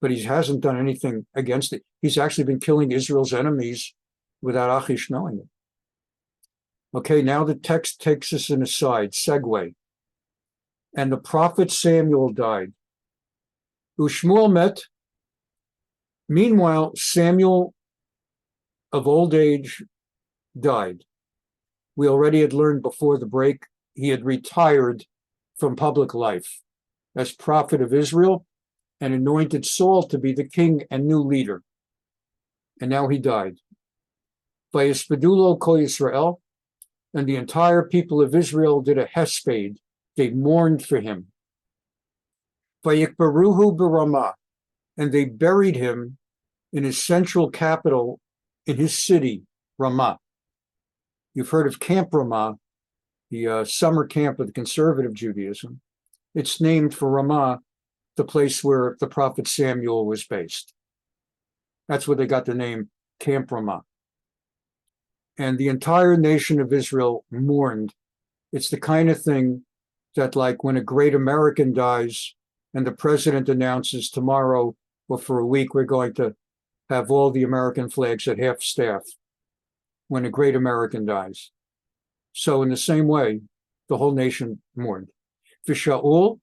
but he hasn't done anything against it. He's actually been killing Israel's enemies without Achish knowing it. Okay, now the text takes us in a side segue. And the prophet Samuel died. Shmuel met. Meanwhile, Samuel of old age died. We already had learned before the break, he had retired from public life as prophet of Israel and anointed Saul to be the king and new leader. And now he died. Vayispedulo kol Yisrael, and the entire people of Israel did a hesped. They mourned for him. Vayikbaruhu b'Ramah, and they buried him in his central capital, in his city, Ramah. You've heard of Camp Ramah, the summer camp of the conservative Judaism. It's named for Ramah, the place where the prophet Samuel was based. That's where they got the name Camp Ramah. And the entire nation of Israel mourned. It's the kind of thing that, like when a great American dies and the president announces tomorrow or for a week, we're going to have all the American flags at half staff when a great American dies. So in the same way, the whole nation mourned. Shaul,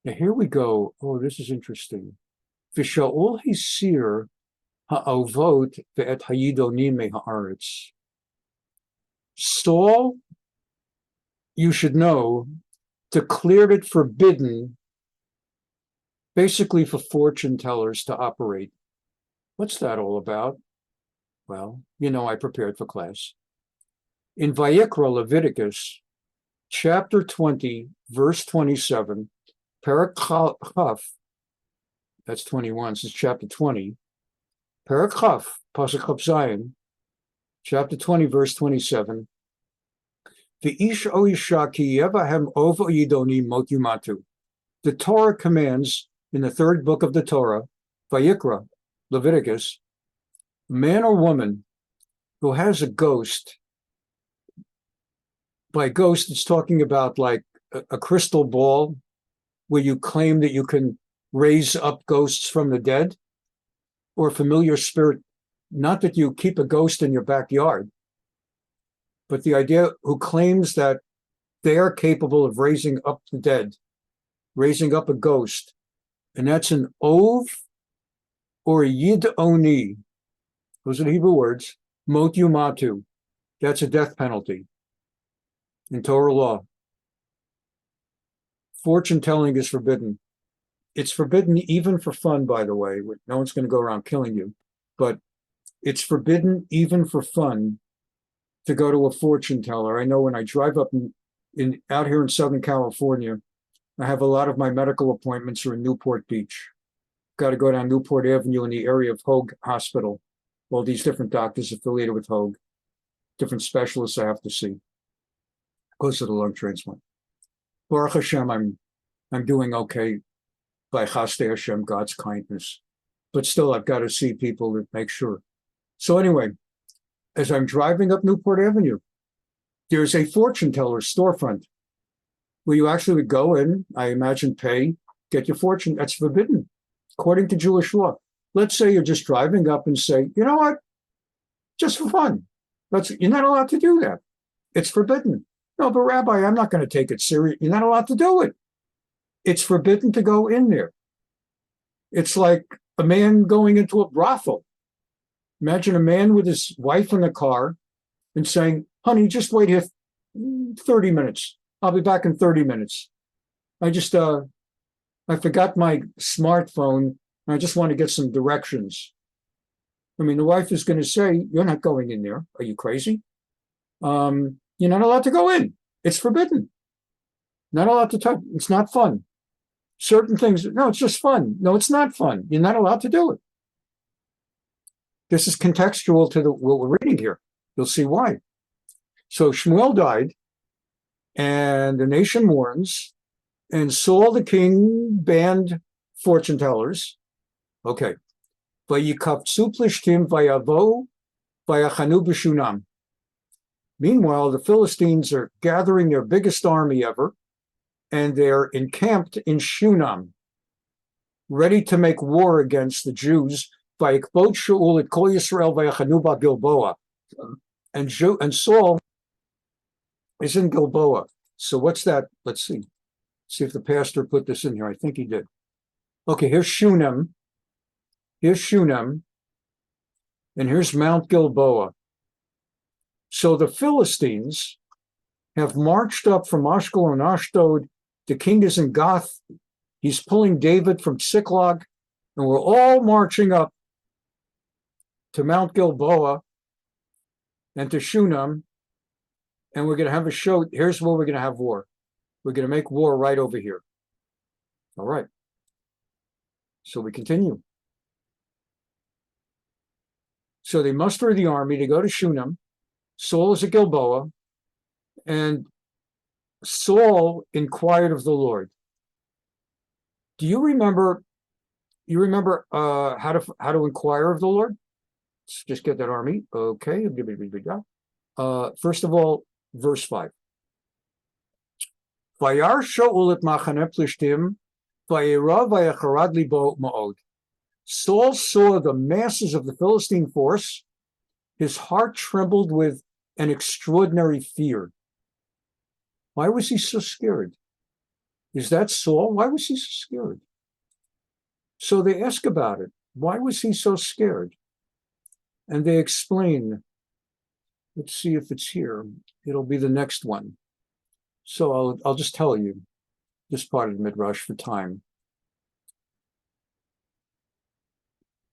now here we go. Oh, this is interesting. Shaul hisir ha'avot ve'et hayidonim me'ha'aretz. Saul, you should know, declared it forbidden basically for fortune tellers to operate. What's that all about? Well, I prepared for class. In Vayikra, Leviticus, chapter 20, verse 27, Parak Chaf, that's 21, this is chapter 20, Parak Chaf, Pasuk Chaf Zayin, chapter 20, verse 27, V'ish o isha ki yevahem ova yidoni mot yumatu. The Torah commands in the third book of the Torah, Vayikra, Leviticus, man or woman who has a ghost. By ghost, it's talking about like a crystal ball where you claim that you can raise up ghosts from the dead, or a familiar spirit, not that you keep a ghost in your backyard, but the idea who claims that they are capable of raising up the dead, raising up a ghost, and that's an ov or a yid oni. Those are the Hebrew words. Mot yumatu. That's a death penalty in Torah law. Fortune telling is forbidden. It's forbidden even for fun, by the way. No one's going to go around killing you, but it's forbidden even for fun to go to a fortune teller. I know when I drive up out here in Southern California, I have a lot of my medical appointments are in Newport Beach. Got to go down Newport Avenue in the area of Hoag Hospital. All these different doctors affiliated with Hoag, different specialists I have to see. Goes to the lung transplant. Baruch Hashem, I'm doing okay by Chasdei Hashem, God's kindness. But still, I've got to see people to make sure. So anyway, as I'm driving up Newport Avenue, there's a fortune teller storefront where you actually would go in, I imagine pay, get your fortune. That's forbidden, according to Jewish law. Let's say you're just driving up and say, you know what, just for fun. You're not allowed to do that. It's forbidden. No, but Rabbi, I'm not going to take it serious. You're not allowed to do it. It's forbidden to go in there. It's like a man going into a brothel. Imagine a man with his wife in the car and saying, honey, just wait here 30 minutes. I'll be back in 30 minutes. I forgot my smartphone. And I just want to get some directions. I mean, the wife is going to say, you're not going in there. Are you crazy? You're not allowed to go in. It's forbidden. Not allowed to touch. It's not fun. Certain things, no, it's just fun. No, it's not fun. You're not allowed to do it. This is contextual to what we're reading here. You'll see why. So Shmuel died, and the nation mourns, and Saul the king banned fortune tellers. Okay. Vayikavtzu plishtim vayavo vayachanu b'shunam. Meanwhile, the Philistines are gathering their biggest army ever, and they're encamped in Shunam, ready to make war against the Jews. Vayikbod Shaul et kol Yisrael vayachanu b'Gilboa. And Saul is in Gilboa. So what's that? Let's see. See if the pastor put this in here. I think he did. Okay, here's Shunam. Here's Shunam. And here's Mount Gilboa. So the Philistines have marched up from Ashkelon, Ashdod. The king is in Gath. He's pulling David from Tziklag. And we're all marching up to Mount Gilboa and to Shunam. And we're going to have a show. Here's where we're going to have war. We're going to make war right over here. All right. So we continue. So they muster the army to go to Shunam. Saul is at Gilboa. And Saul inquired of the Lord. Do you remember? You remember how to inquire of the Lord? Let's just get that army. Okay. First of all, verse 5. Vayar Shaul et machane plishtim, vayira vayacharad libo ma'od. Saul saw the masses of the Philistine force. His heart trembled with an extraordinary fear. Why was he so scared? Is that Saul? Why was he so scared? So they ask about it. Why was he so scared? And they explain. Let's see if it's here. It'll be the next one. So I'll just tell you this part of the Midrash for time.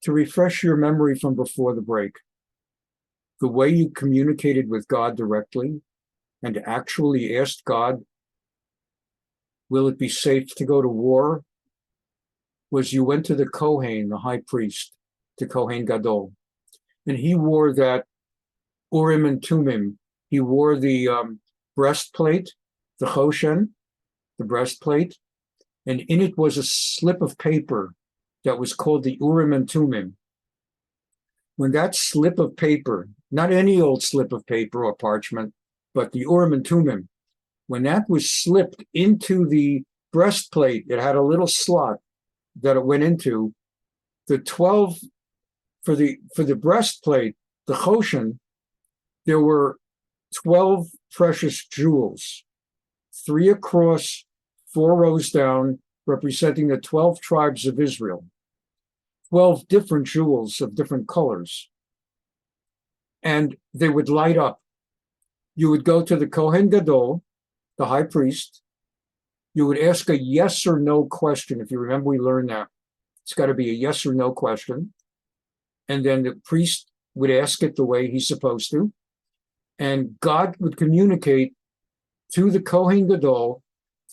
To refresh your memory from before the break, the way you communicated with God directly and actually asked God, will it be safe to go to war? Was you went to the Kohen, the high priest, to Kohen Gadol, and he wore that Urim and Tumim. He wore the breastplate, the Choshen, the breastplate, and in it was a slip of paper that was called the Urim and Tumim. When that slip of paper, not any old slip of paper or parchment, but the Urim and Tumim, when that was slipped into the breastplate, it had a little slot that it went into. The 12 for the breastplate, the Choshen, there were 12 precious jewels, 3 across, 4 rows down, representing the 12 tribes of Israel. 12 different jewels of different colors. And they would light up. You would go to the Kohen Gadol, the high priest. You would ask a yes or no question. If you remember, we learned that. It's got to be a yes or no question. And then the priest would ask it the way he's supposed to. And God would communicate to the Kohen Gadol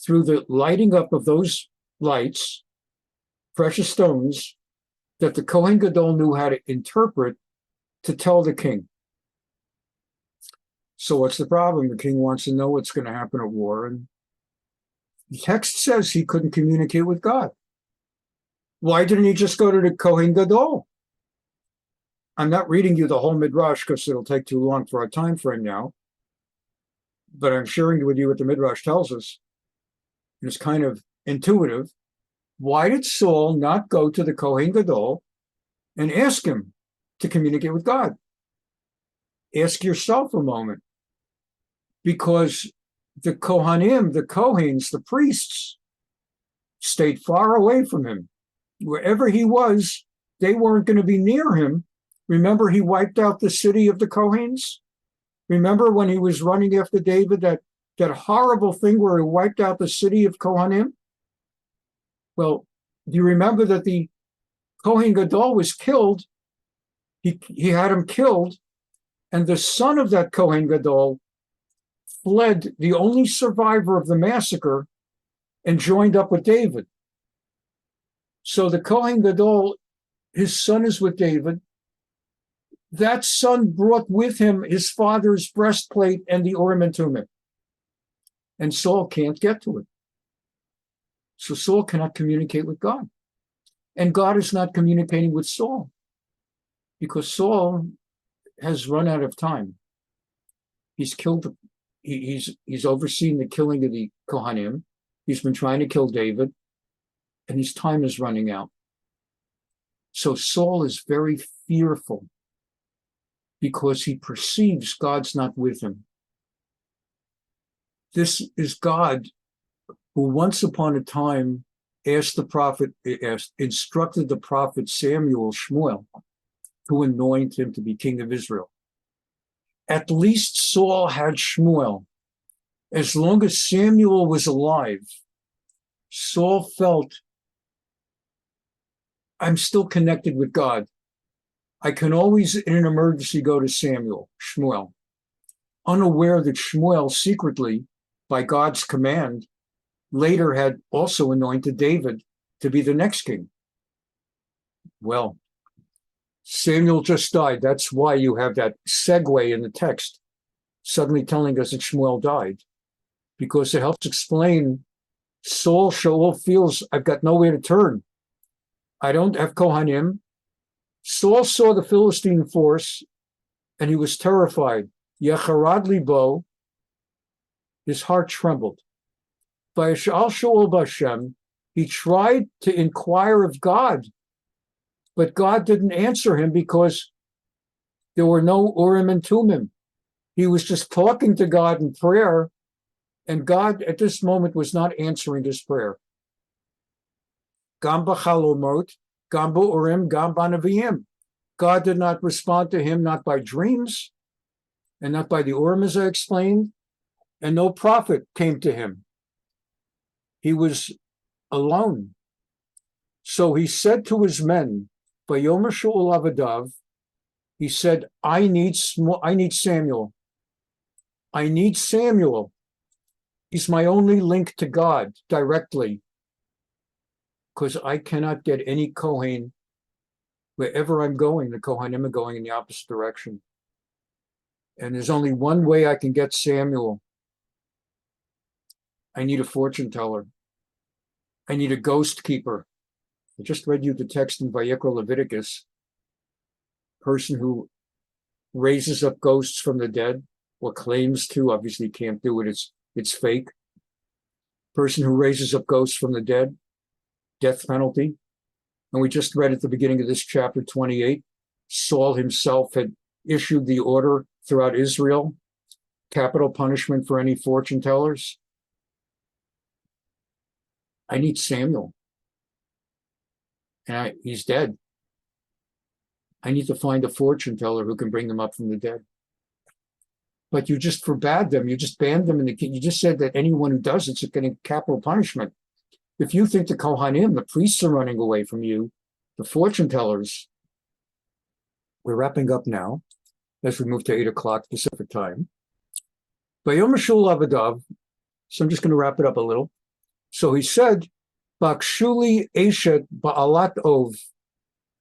through the lighting up of those lights, precious stones, that the Kohen Gadol knew how to interpret to tell the king. So what's the problem? The king wants to know what's going to happen at war. And the text says he couldn't communicate with God. Why didn't he just go to the Kohen Gadol? I'm not reading you the whole Midrash because it'll take too long for our time frame now. But I'm sharing with you what the Midrash tells us. And it's kind of intuitive. Why did Saul not go to the Kohen Gadol and ask him to communicate with God? Ask yourself a moment. Because the Kohanim, the Kohens, the priests, stayed far away from him. Wherever he was, they weren't going to be near him. Remember, he wiped out the city of the Kohens? Remember when he was running after David, that horrible thing where he wiped out the city of Kohanim? Well, do you remember that the Kohen Gadol was killed? He had him killed, and the son of that Kohen Gadol fled, the only survivor of the massacre, and joined up with David. So the Kohen Gadol, his son is with David. that son brought with him his father's breastplate and the Urim and Thummim. And Saul can't get to it. So Saul cannot communicate with God. And God is not communicating with Saul because Saul has run out of time. He's killed, he's overseen the killing of the Kohanim. He's been trying to kill David, and his time is running out. So Saul is very fearful because he perceives God's not with him. This is God who once upon a time instructed the prophet Samuel, Shmuel, to anoint him to be king of Israel. At least Saul had Shmuel. As long as Samuel was alive, Saul felt, I'm still connected with God. I can always, in an emergency, go to Shmuel, unaware that Shmuel secretly, by God's command, later had also anointed David to be the next king. Well, Samuel just died. That's why you have that segue in the text, suddenly telling us that Shmuel died, because it helps explain Shaul feels, I've got nowhere to turn. I don't have Kohanim. Saul saw the Philistine force, and he was terrified. Yecharad libo, his heart trembled. Vayashal Shaul b'Hashem, he tried to inquire of God, but God didn't answer him because there were no Urim and Thummim. He was just talking to God in prayer, and God at this moment was not answering his prayer. Gam b'chalomot, gam b'urim, gam b'neviim. God did not respond to him, not by dreams, and not by the Urim, as I explained, and no prophet came to him. He was alone. So he said to his men, Vayomer Shaul Avadav, he said, I need Samuel. I need Samuel. He's my only link to God directly, because I cannot get any Kohen. Wherever I'm going, the Kohanim are going in the opposite direction. And there's only one way I can get Samuel. I need a fortune teller. I need a ghost keeper. I just read you the text in Vayikra Leviticus. Person who raises up ghosts from the dead, or claims to, obviously can't do it, it's fake. Person who raises up ghosts from the dead, death penalty. And we just read at the beginning of this chapter 28, Saul himself had issued the order throughout Israel, capital punishment for any fortune tellers. I need Samuel. And he's dead. I need to find a fortune teller who can bring them up from the dead. But you just forbade them. You just banned them. You just said that anyone who does it's getting capital punishment. If you think the Kohanim, the priests, are running away from you, the fortune tellers, we're wrapping up now as we move to 8 o'clock Pacific time. Vayomer Shaul Avadav, so I'm just going to wrap it up a little. So he said, Bakshuli Eshet Ba'alat Ov,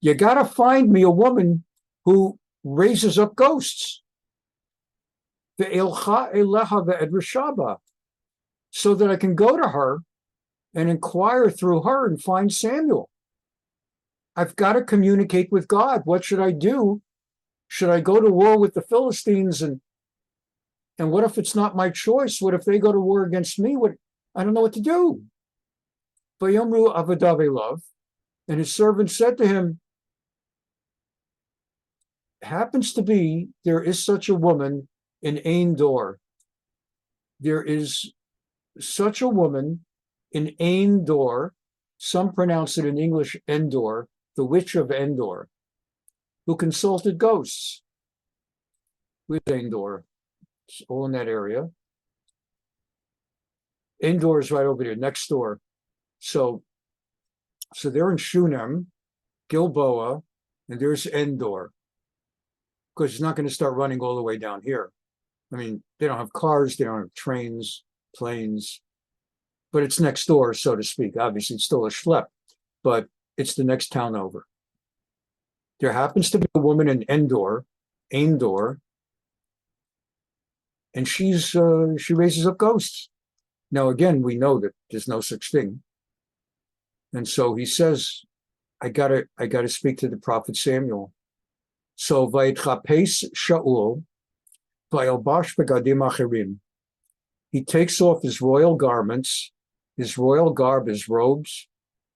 you got to find me a woman who raises up ghosts. Ve'elcha eleha ve'edrashaba, so that I can go to her and inquire through her and find Samuel. I've got to communicate with God. What should I do? Should I go to war with the Philistines? And what if it's not my choice? What if they go to war against me? I don't know what to do. Vayomru Avadav Elav, and his servant said to him, happens to be there is such a woman in Ein Dor. There is such a woman in Ein Dor, some pronounce it in English Endor, the witch of Endor, who consulted ghosts with Endor. It's all in that area. Endor is right over there, next door. So they're in Shunem, Gilboa, and there's Endor. Because it's not going to start running all the way down here. I mean, they don't have cars, they don't have trains, planes, but it's next door, so to speak. Obviously, it's still a schlep, but it's the next town over. There happens to be a woman in Endor Endor, and she raises up ghosts. Now, again, we know that there's no such thing. And so he says, I gotta speak to the prophet Samuel. So Vayitchapes Shaul, Vayalbash begadim acherim. He takes off his royal garments, his royal garb, his robes,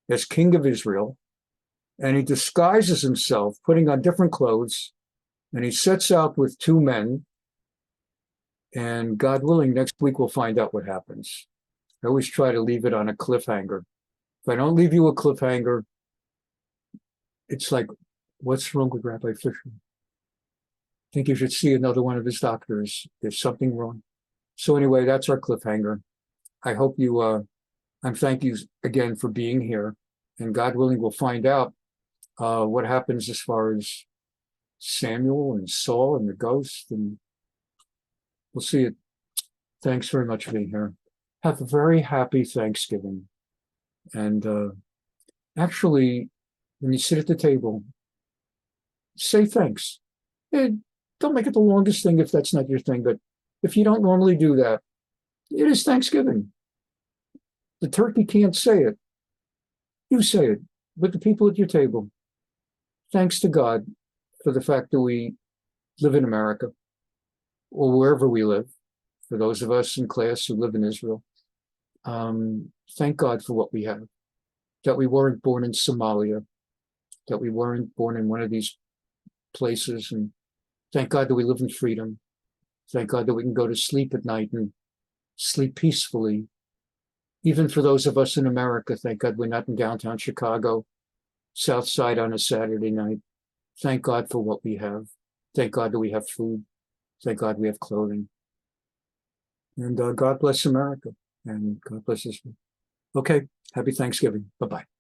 as king of Israel, and he disguises himself, putting on different clothes, and he sets out with two men. And God willing, next week we'll find out what happens. I always try to leave it on a cliffhanger. If I don't leave you a cliffhanger, it's like, what's wrong with Rabbi Fischer? I think you should see another one of his doctors. There's something wrong. So anyway, that's our cliffhanger. I hope you, and thank you again for being here. And God willing, we'll find out what happens as far as Samuel and Saul and the ghost, and we'll see it. Thanks very much for being here. Have a very happy Thanksgiving. And actually, when you sit at the table, say thanks. Don't make it the longest thing if that's not your thing, but if you don't normally do that, it is Thanksgiving. The turkey can't say it. You say it with the people at your table. Thanks to God for the fact that we live in America, or wherever we live, for those of us in class who live in Israel. Thank God for what we have, that we weren't born in Somalia, that we weren't born in one of these places, and thank God that we live in freedom. Thank God that we can go to sleep at night and sleep peacefully. Even for those of us in America, thank God we're not in downtown Chicago, South Side on a Saturday night. Thank God for what we have. Thank God that we have food. Thank God we have clothing. And God bless America, and God bless Israel. Okay, happy Thanksgiving. Bye-bye.